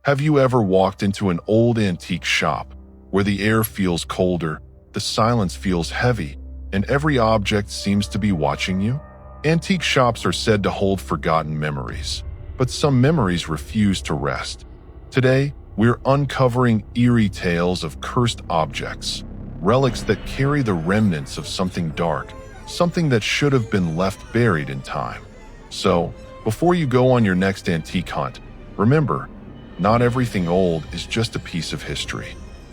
Have you ever walked into an old antique shop where the air feels colder, the silence feels heavy, and every object seems to be watching you? Antique shops are said to hold forgotten memories, but some memories refuse to rest. Today, we're uncovering eerie tales of cursed objects, relics that carry the remnants of something dark, something that should have been left buried in time. So, before you go on your next antique hunt, remember, not everything old is just a piece of history.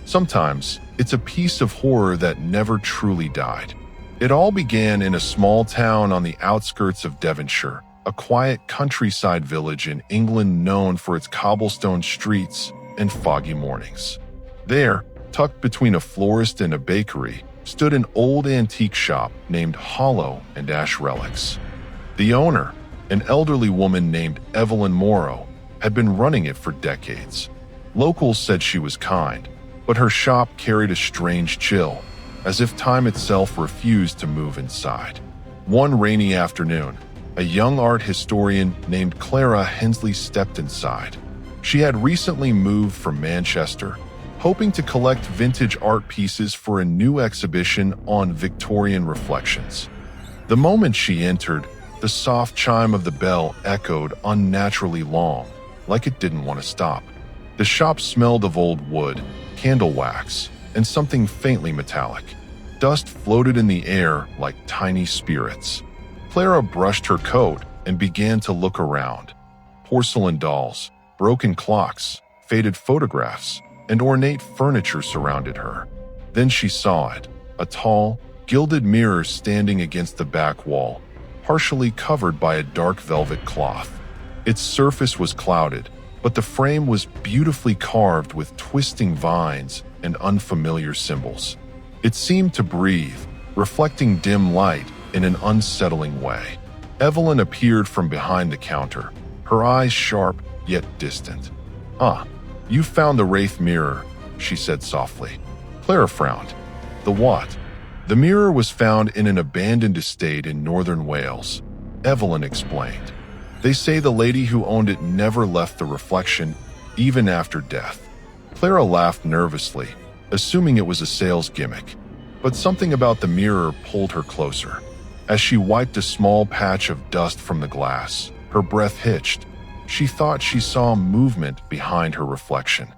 Sometimes, it's a piece of horror that never truly died. It all began in a small town on the outskirts of Devonshire, a quiet countryside village in England known for its cobblestone streets and foggy mornings. There, tucked between a florist and a bakery, stood an old antique shop named Hollow and Ash Relics. The owner, an elderly woman named Evelyn Morrow, had been running it for decades. Locals said she was kind, but her shop carried a strange chill, as if time itself refused to move inside. One rainy afternoon, a young art historian named Clara Hensley stepped inside. She had recently moved from Manchester, hoping to collect vintage art pieces for a new exhibition on Victorian reflections. The moment she entered, the soft chime of the bell echoed unnaturally long, like it didn't want to stop. The shop smelled of old wood, candle wax, and something faintly metallic. Dust floated in the air like tiny spirits. Clara brushed her coat and began to look around. Porcelain dolls, broken clocks, faded photographs, and ornate furniture surrounded her. Then she saw it, a tall, gilded mirror standing against the back wall, partially covered by a dark velvet cloth. Its surface was clouded, but the frame was beautifully carved with twisting vines and unfamiliar symbols. It seemed to breathe, reflecting dim light in an unsettling way. Evelyn appeared from behind the counter, her eyes sharp yet distant. "Ah, you found the wraith mirror," she said softly. Clara frowned. "The what?" "The mirror was found in an abandoned estate in northern Wales," Evelyn explained. "They say the lady who owned it never left the reflection, even after death." Clara laughed nervously, assuming it was a sales gimmick, but something about the mirror pulled her closer. As she wiped a small patch of dust from the glass, her breath hitched. She thought she saw movement behind her reflection.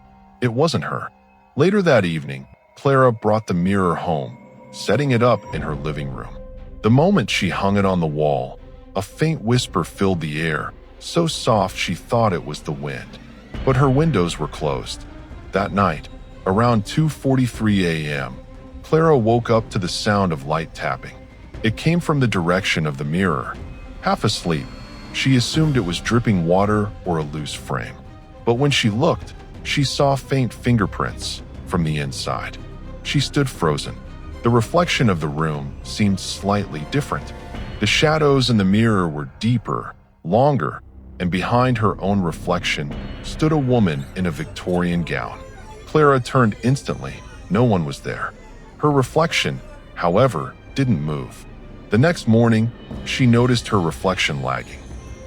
It wasn't her. Later that evening, Clara brought the mirror home, setting it up in her living room. The moment she hung it on the wall, a faint whisper filled the air, so soft she thought it was the wind. But her windows were closed. That night, around 2:43 a.m., Clara woke up to the sound of light tapping. It came from the direction of the mirror. Half asleep, she assumed it was dripping water or a loose frame. But when she looked, she saw faint fingerprints from the inside. She stood frozen. The reflection of the room seemed slightly different. The shadows in the mirror were deeper, longer, and behind her own reflection stood a woman in a Victorian gown. Clara turned instantly. No one was there. Her reflection, however, didn't move. The next morning, she noticed her reflection lagging.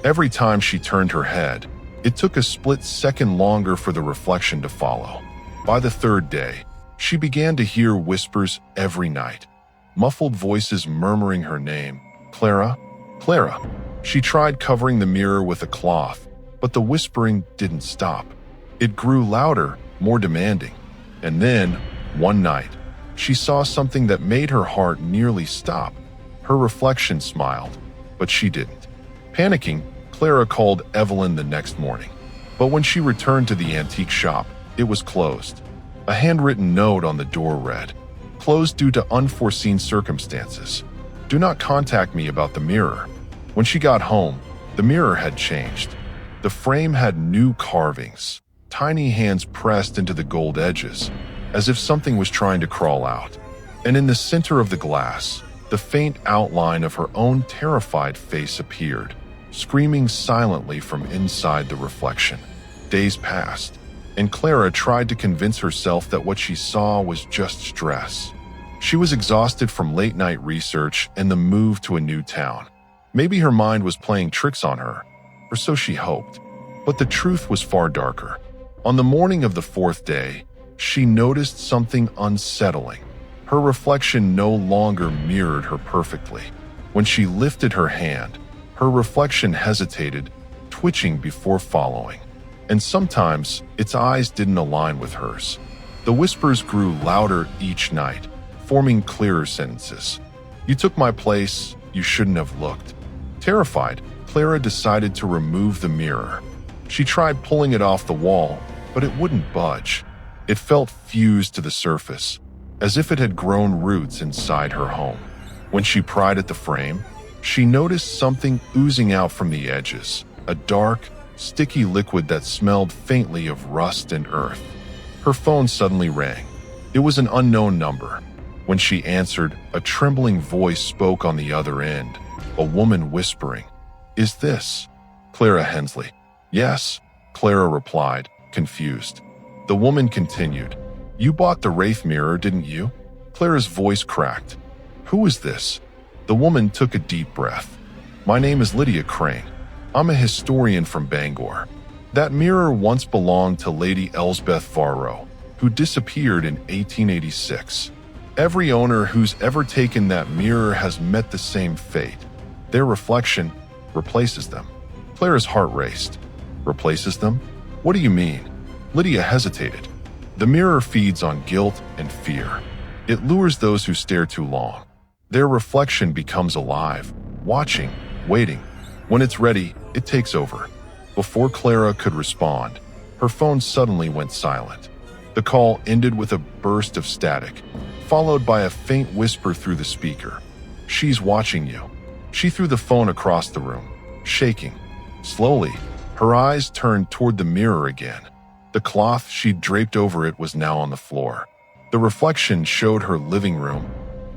Every time she turned her head, it took a split second longer for the reflection to follow. By the third day, she began to hear whispers every night, muffled voices murmuring her name. "Clara, Clara." She tried covering the mirror with a cloth, but the whispering didn't stop. It grew louder, more demanding. And then, one night, she saw something that made her heart nearly stop. Her reflection smiled, but she didn't. Panicking, Clara called Evelyn the next morning. But when she returned to the antique shop, it was closed. A handwritten note on the door read, "Closed due to unforeseen circumstances. Do not contact me about the mirror." When she got home, the mirror had changed. The frame had new carvings, tiny hands pressed into the gold edges, as if something was trying to crawl out. And in the center of the glass, the faint outline of her own terrified face appeared, screaming silently from inside the reflection. Days passed, and Clara tried to convince herself that what she saw was just stress. She was exhausted from late-night research and the move to a new town. Maybe her mind was playing tricks on her, or so she hoped. But the truth was far darker. On the morning of the fourth day, she noticed something unsettling. Her reflection no longer mirrored her perfectly. When she lifted her hand, her reflection hesitated, twitching before following. And sometimes its eyes didn't align with hers. The whispers grew louder each night, forming clearer sentences. "You took my place, you shouldn't have looked." Terrified, Clara decided to remove the mirror. She tried pulling it off the wall, but it wouldn't budge. It felt fused to the surface, as if it had grown roots inside her home. When she pried at the frame, she noticed something oozing out from the edges, a dark, sticky liquid that smelled faintly of rust and earth. Her phone suddenly rang. It was an unknown number. When she answered, a trembling voice spoke on the other end, a woman whispering, "Is this Clara Hensley?" "Yes," Clara replied, confused. The woman continued, "You bought the Wraith mirror, didn't you?" Clara's voice cracked. "Who is this?" The woman took a deep breath. "My name is Lydia Crane. I'm a historian from Bangor. That mirror once belonged to Lady Elsbeth Varro, who disappeared in 1886. Every owner who's ever taken that mirror has met the same fate. Their reflection replaces them." Clara's heart raced. "Replaces them? What do you mean?" Lydia hesitated. "The mirror feeds on guilt and fear. It lures those who stare too long. Their reflection becomes alive, watching, waiting. When it's ready, it takes over." Before Clara could respond, her phone suddenly went silent. The call ended with a burst of static, followed by a faint whisper through the speaker. "She's watching you." She threw the phone across the room, shaking. Slowly, her eyes turned toward the mirror again. The cloth she'd draped over it was now on the floor. The reflection showed her living room,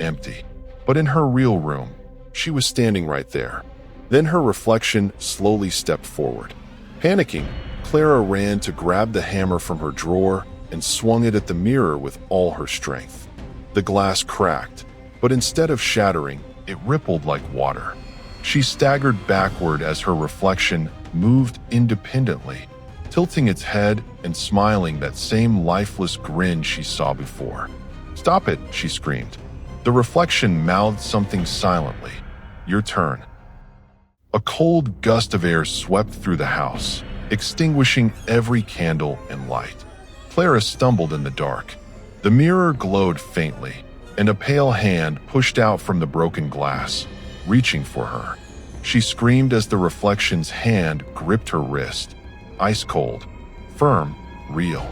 empty. But in her real room, she was standing right there. Then her reflection slowly stepped forward. Panicking, Clara ran to grab the hammer from her drawer and swung it at the mirror with all her strength. The glass cracked, but instead of shattering, it rippled like water. She staggered backward as her reflection moved independently, tilting its head and smiling that same lifeless grin she saw before. "Stop it," she screamed. The reflection mouthed something silently. "Your turn." A cold gust of air swept through the house, extinguishing every candle and light. Clara stumbled in the dark. The mirror glowed faintly, and a pale hand pushed out from the broken glass, reaching for her. She screamed as the reflection's hand gripped her wrist. Ice cold, firm, real.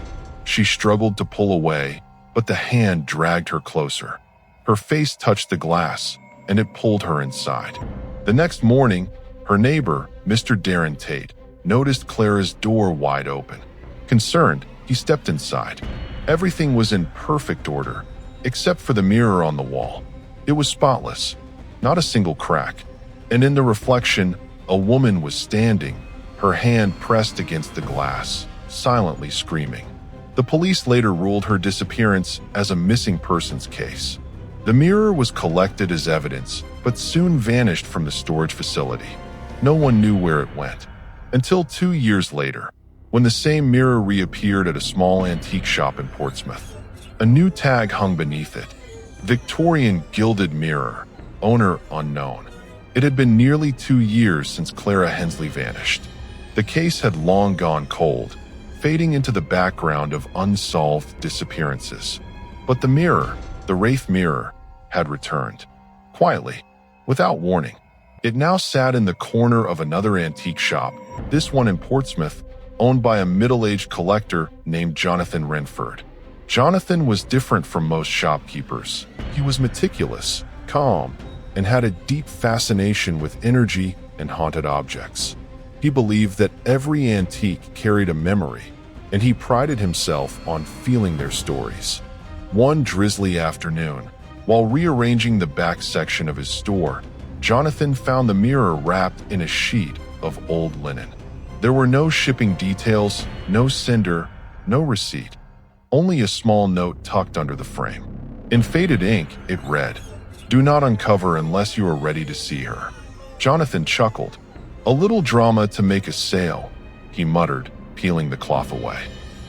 She struggled to pull away, but the hand dragged her closer. Her face touched the glass, and it pulled her inside. The next morning, her neighbor, Mr. Darren Tate, noticed Clara's door wide open. Concerned, he stepped inside. Everything was in perfect order, except for the mirror on the wall. It was spotless, not a single crack. And in the reflection, a woman was standing, her hand pressed against the glass, silently screaming. The police later ruled her disappearance as a missing persons case. The mirror was collected as evidence, but soon vanished from the storage facility. No one knew where it went, until 2 years later, when the same mirror reappeared at a small antique shop in Portsmouth. A new tag hung beneath it: Victorian gilded mirror, owner unknown. It had been nearly 2 years since Clara Hensley vanished. The case had long gone cold, fading into the background of unsolved disappearances. But the mirror, the Wraith mirror, had returned. Quietly, without warning. It now sat in the corner of another antique shop, this one in Portsmouth, owned by a middle-aged collector named Jonathan Renford. Jonathan was different from most shopkeepers. He was meticulous, calm, and had a deep fascination with energy and haunted objects. He believed that every antique carried a memory, and he prided himself on feeling their stories. One drizzly afternoon, while rearranging the back section of his store, Jonathan found the mirror wrapped in a sheet of old linen. There were no shipping details, no sender, no receipt, only a small note tucked under the frame. In faded ink, it read, "Do not uncover unless you are ready to see her." Jonathan chuckled. "A little drama to make a sale," he muttered, peeling the cloth away.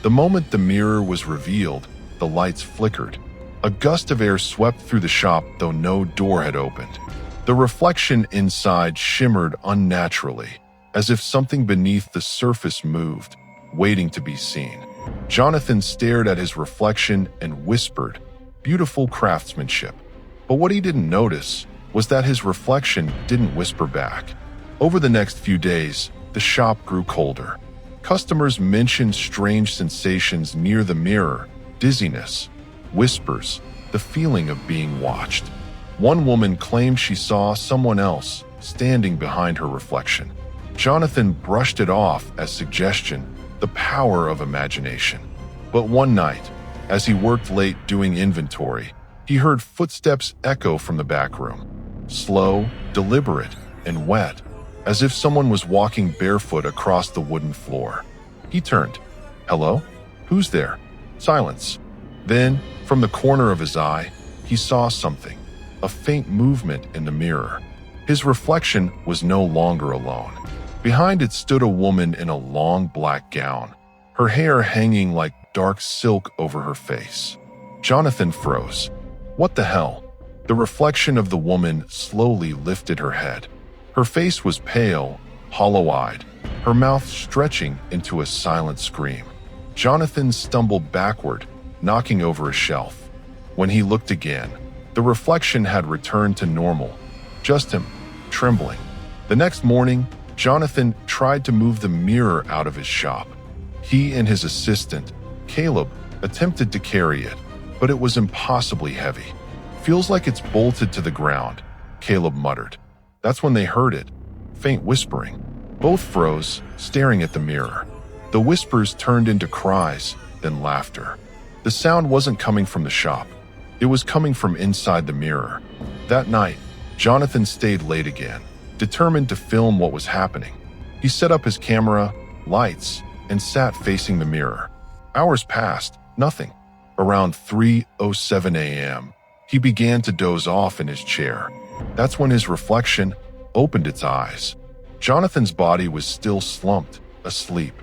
The moment the mirror was revealed, the lights flickered. A gust of air swept through the shop, though no door had opened. The reflection inside shimmered unnaturally, as if something beneath the surface moved, waiting to be seen. Jonathan stared at his reflection and whispered, "Beautiful craftsmanship." But what he didn't notice was that his reflection didn't whisper back. Over the next few days, the shop grew colder. Customers mentioned strange sensations near the mirror, dizziness, whispers, the feeling of being watched. One woman claimed she saw someone else standing behind her reflection. Jonathan brushed it off as suggestion, the power of imagination. But one night, as he worked late doing inventory, he heard footsteps echo from the back room. Slow, deliberate, and wet, as if someone was walking barefoot across the wooden floor. He turned. "Hello? Who's there?" Silence. Then, from the corner of his eye, he saw something, a faint movement in the mirror. His reflection was no longer alone. Behind it stood a woman in a long black gown, her hair hanging like dark silk over her face. Jonathan froze. What the hell? The reflection of the woman slowly lifted her head. Her face was pale, hollow-eyed, her mouth stretching into a silent scream. Jonathan stumbled backward, knocking over a shelf. When he looked again, the reflection had returned to normal, just him, trembling. The next morning, Jonathan tried to move the mirror out of his shop. He and his assistant, Caleb, attempted to carry it, but it was impossibly heavy. "Feels like it's bolted to the ground," Caleb muttered. That's when they heard it, faint whispering. Both froze, staring at the mirror. The whispers turned into cries, then laughter. The sound wasn't coming from the shop. It was coming from inside the mirror. That night, Jonathan stayed late again, determined to film what was happening. He set up his camera, lights, and sat facing the mirror. Hours passed, nothing. Around 3:07 a.m., he began to doze off in his chair. That's when his reflection opened its eyes. Jonathan's body was still slumped, asleep.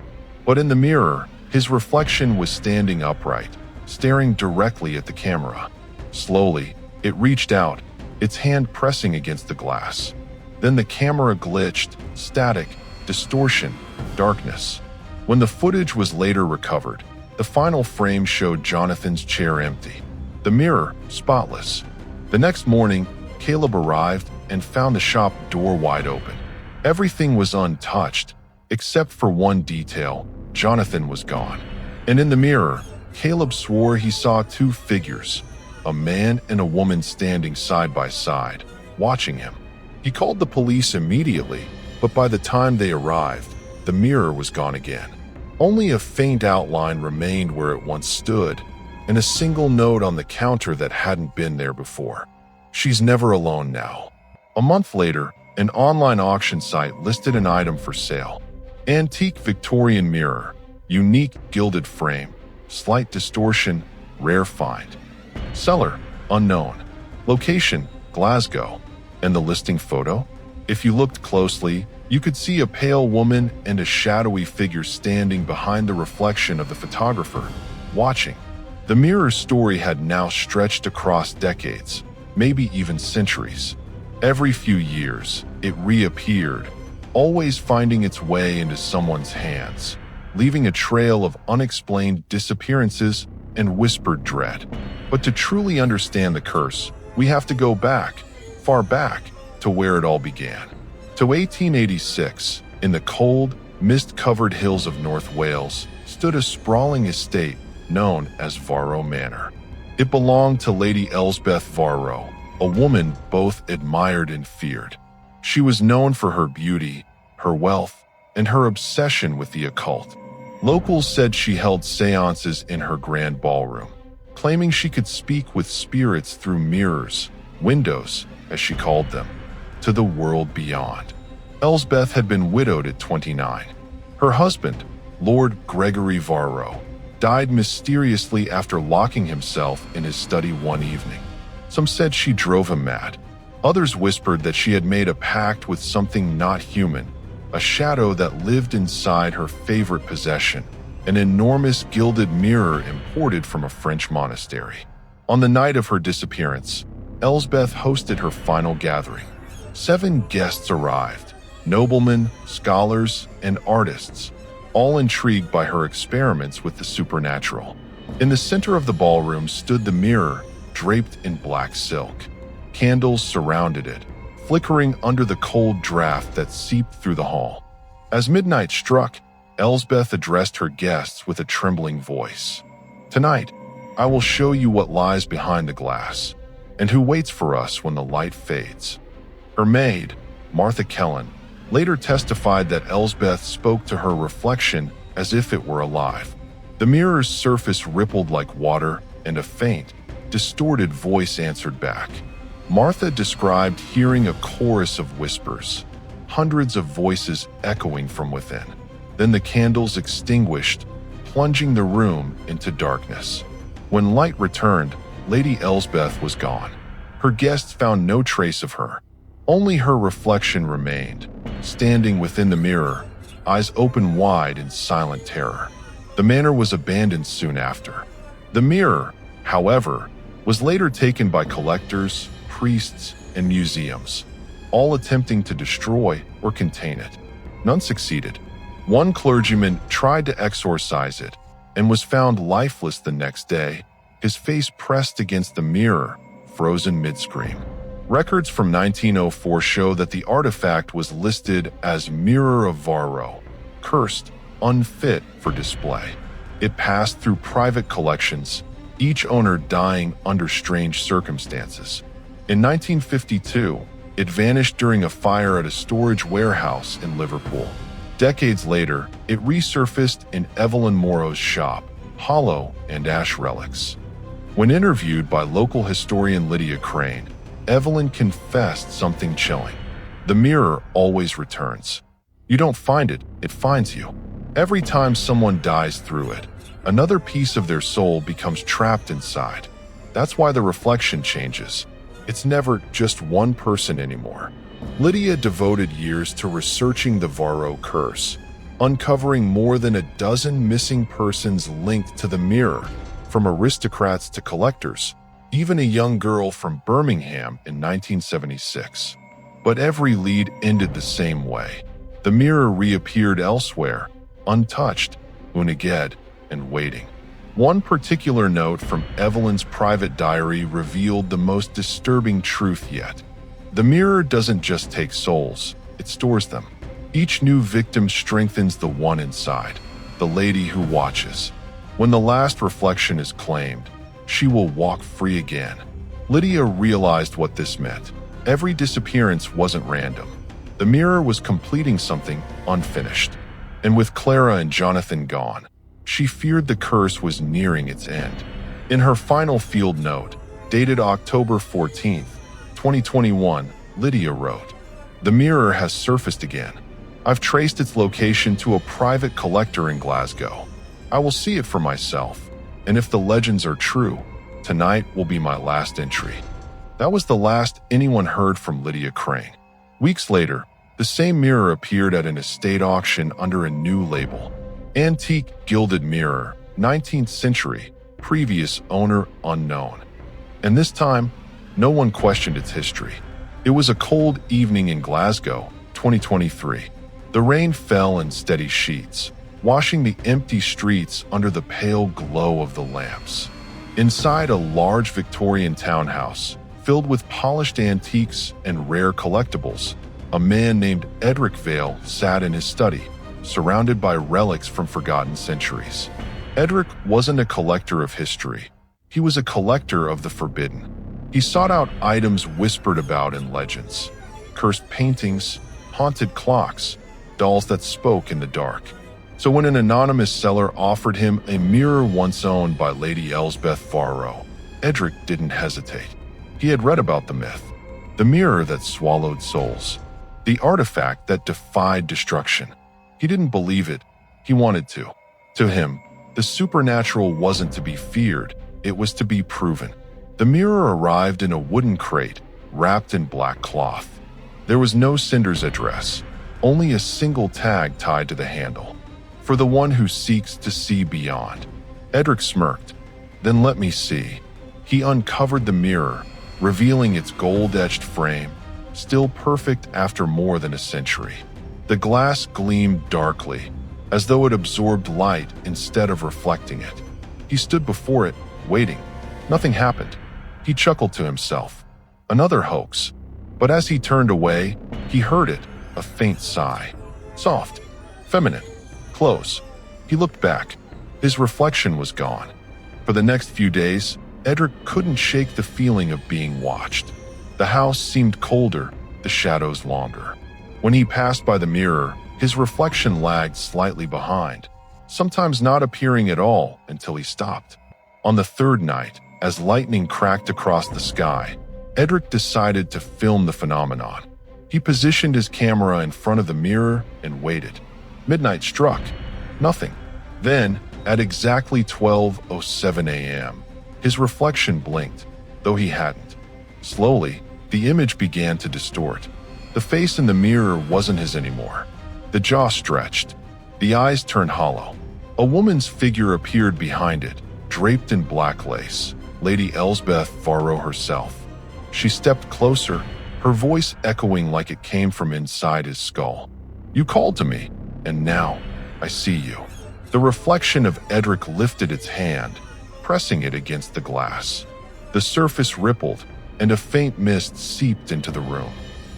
But in the mirror, his reflection was standing upright, staring directly at the camera. Slowly, it reached out, its hand pressing against the glass. Then the camera glitched, static, distortion, darkness. When the footage was later recovered, the final frame showed Jonathan's chair empty, the mirror spotless. The next morning, Caleb arrived and found the shop door wide open. Everything was untouched, except for one detail: Jonathan was gone. And in the mirror, Caleb swore he saw two figures, a man and a woman standing side by side, watching him. He called the police immediately, but by the time they arrived, the mirror was gone again. Only a faint outline remained where it once stood, and a single note on the counter that hadn't been there before. "She's never alone now." A month later, an online auction site listed an item for sale. Antique Victorian mirror, unique gilded frame, slight distortion, rare find. Seller, unknown. Location, Glasgow. And the listing photo? If you looked closely, you could see a pale woman and a shadowy figure standing behind the reflection of the photographer, watching. The mirror's story had now stretched across decades, maybe even centuries. Every few years, it reappeared, always finding its way into someone's hands, leaving a trail of unexplained disappearances and whispered dread. But to truly understand the curse, we have to go back, far back, to where it all began. To 1886, in the cold, mist-covered hills of North Wales, stood a sprawling estate known as Varro Manor. It belonged to Lady Elsbeth Varro, a woman both admired and feared. She was known for her beauty, her wealth, and her obsession with the occult. Locals said she held seances in her grand ballroom, claiming she could speak with spirits through mirrors, windows, as she called them, to the world beyond. Elsbeth had been widowed at 29. Her husband, Lord Gregory Varro, died mysteriously after locking himself in his study one evening. Some said she drove him mad. Others whispered that she had made a pact with something not human, a shadow that lived inside her favorite possession, an enormous gilded mirror imported from a French monastery. On the night of her disappearance, Elsbeth hosted her final gathering. 7 guests arrived, noblemen, scholars, and artists, all intrigued by her experiments with the supernatural. In the center of the ballroom stood the mirror, draped in black silk. Candles surrounded it, flickering under the cold draft that seeped through the hall. As midnight struck, Elsbeth addressed her guests with a trembling voice. "Tonight, I will show you what lies behind the glass, and who waits for us when the light fades." Her maid, Martha Kellen, later testified that Elsbeth spoke to her reflection as if it were alive. The mirror's surface rippled like water, and a faint, distorted voice answered back. Martha described hearing a chorus of whispers, hundreds of voices echoing from within. Then the candles extinguished, plunging the room into darkness. When light returned, Lady Elsbeth was gone. Her guests found no trace of her. Only her reflection remained, standing within the mirror, eyes open wide in silent terror. The manor was abandoned soon after. The mirror, however, was later taken by collectors, priests, and museums, all attempting to destroy or contain it. None succeeded. One clergyman tried to exorcise it and was found lifeless the next day, his face pressed against the mirror, frozen mid-scream. Records from 1904 show that the artifact was listed as Mirror of Varro, cursed, unfit for display. It passed through private collections, each owner dying under strange circumstances. In 1952, it vanished during a fire at a storage warehouse in Liverpool. Decades later, it resurfaced in Evelyn Morrow's shop, hollow and ash relics. When interviewed by local historian Lydia Crane, Evelyn confessed something chilling. "The mirror always returns. You don't find it, it finds you. Every time someone dies through it, another piece of their soul becomes trapped inside. That's why the reflection changes. It's never just one person anymore." Lydia devoted years to researching the Varro curse, uncovering more than a dozen missing persons linked to the mirror, from aristocrats to collectors, even a young girl from Birmingham in 1976. But every lead ended the same way. The mirror reappeared elsewhere, untouched, unaged, and waiting. One particular note from Evelyn's private diary revealed the most disturbing truth yet. The mirror doesn't just take souls, it stores them. Each new victim strengthens the one inside, the lady who watches. When the last reflection is claimed, she will walk free again. Lydia realized what this meant. Every disappearance wasn't random. The mirror was completing something unfinished. And with Clara and Jonathan gone, she feared the curse was nearing its end. In her final field note, dated October 14th, 2021, Lydia wrote, "The mirror has surfaced again. I've traced its location to a private collector in Glasgow. I will see it for myself, and if the legends are true, tonight will be my last entry." That was the last anyone heard from Lydia Crane. Weeks later, the same mirror appeared at an estate auction under a new label. Antique gilded mirror, 19th century, previous owner unknown. And this time, no one questioned its history. It was a cold evening in Glasgow, 2023. The rain fell in steady sheets, washing the empty streets under the pale glow of the lamps. Inside a large Victorian townhouse, filled with polished antiques and rare collectibles, a man named Edric Vale sat in his study, surrounded by relics from forgotten centuries. Edric wasn't a collector of history. He was a collector of the forbidden. He sought out items whispered about in legends, cursed paintings, haunted clocks, dolls that spoke in the dark. So when an anonymous seller offered him a mirror once owned by Lady Elsbeth Varro, Edric didn't hesitate. He had read about the myth, the mirror that swallowed souls, the artifact that defied destruction. He didn't believe it, he wanted to. To him, the supernatural wasn't to be feared, it was to be proven. The mirror arrived in a wooden crate, wrapped in black cloth. There was no sender's address, only a single tag tied to the handle. for the one who seeks to see beyond. Edric smirked. Then let me see. He uncovered the mirror, revealing its gold-etched frame, still perfect after more than a century. The glass gleamed darkly, as though it absorbed light instead of reflecting it. He stood before it, waiting. Nothing happened. He chuckled to himself. Another hoax. But as he turned away, he heard it, a faint sigh. Soft, feminine, close. He looked back. His reflection was gone. For the next few days, Edric couldn't shake the feeling of being watched. The house seemed colder, the shadows longer. When he passed by the mirror, his reflection lagged slightly behind, sometimes not appearing at all until he stopped. On the third night, as lightning cracked across the sky, Edric decided to film the phenomenon. He positioned his camera in front of the mirror and waited. Midnight struck. Nothing. Then, at exactly 12:07 a.m., his reflection blinked, though he hadn't. Slowly, the image began to distort. The face in the mirror wasn't his anymore. The jaw stretched. The eyes turned hollow. A woman's figure appeared behind it, draped in black lace. Lady Elsbeth Farrow herself. She stepped closer, her voice echoing like it came from inside his skull. You called to me, and now I see you. The reflection of Edric lifted its hand, pressing it against the glass. The surface rippled, and a faint mist seeped into the room.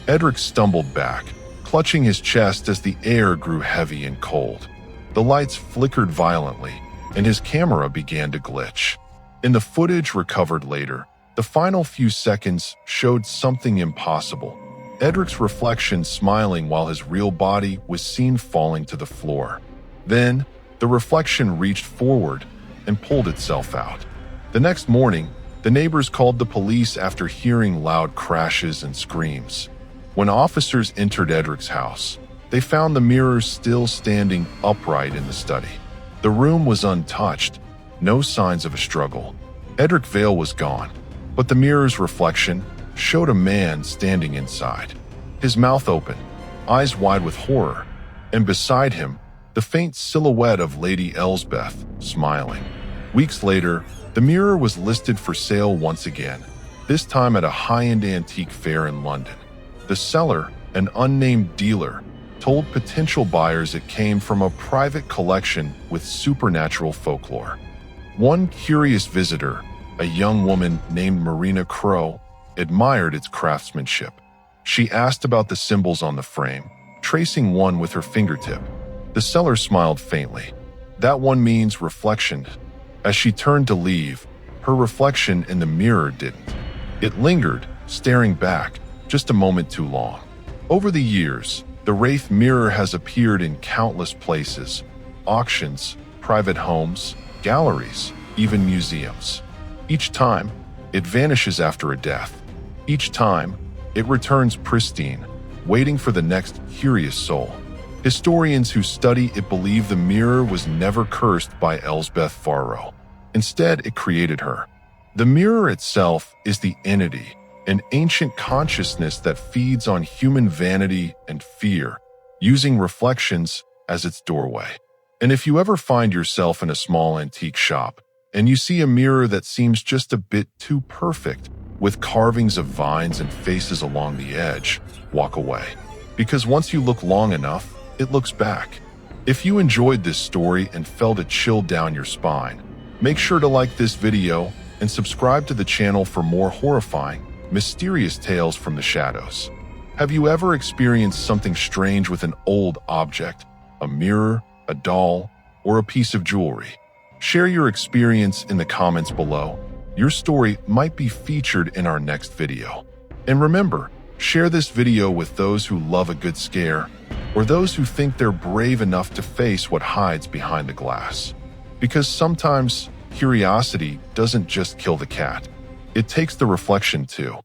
Edric stumbled back, clutching his chest as the air grew heavy and cold. The lights flickered violently, and his camera began to glitch. In the footage recovered later, the final few seconds showed something impossible. Edric's reflection smiling while his real body was seen falling to the floor. Then, the reflection reached forward and pulled itself out. The next morning, the neighbors called the police after hearing loud crashes and screams. When officers entered Edric's house, they found the mirrors still standing upright in the study. The room was untouched, no signs of a struggle. Edric Vale was gone, but the mirror's reflection showed a man standing inside. His mouth open, eyes wide with horror, and beside him, the faint silhouette of Lady Elsbeth, smiling. Weeks later, the mirror was listed for sale once again, this time at a high-end antique fair in London. The seller, an unnamed dealer, told potential buyers it came from a private collection with supernatural folklore. One curious visitor, a young woman named Marina Crow, admired its craftsmanship. She asked about the symbols on the frame, tracing one with her fingertip. The seller smiled faintly. That one means reflection. As she turned to leave, her reflection in the mirror didn't. It lingered, staring back, just a moment too long. Over the years, the Wraith mirror has appeared in countless places: auctions, private homes, galleries, even museums. Each time, it vanishes after a death. Each time, it returns pristine, waiting for the next curious soul. Historians who study it believe the mirror was never cursed by Elsbeth Farrow. Instead, it created her. The mirror itself is the entity, an ancient consciousness that feeds on human vanity and fear, using reflections as its doorway. And if you ever find yourself in a small antique shop, and you see a mirror that seems just a bit too perfect, with carvings of vines and faces along the edge, walk away. Because once you look long enough, it looks back. If you enjoyed this story and felt a chill down your spine, make sure to like this video and subscribe to the channel for more horrifying, mysterious tales from the shadows. Have you ever experienced something strange with an old object, a mirror, a doll, or a piece of jewelry? Share your experience in the comments below. Your story might be featured in our next video. And remember, share this video with those who love a good scare, or those who think they're brave enough to face what hides behind the glass. Because sometimes curiosity doesn't just kill the cat, it takes the reflection too.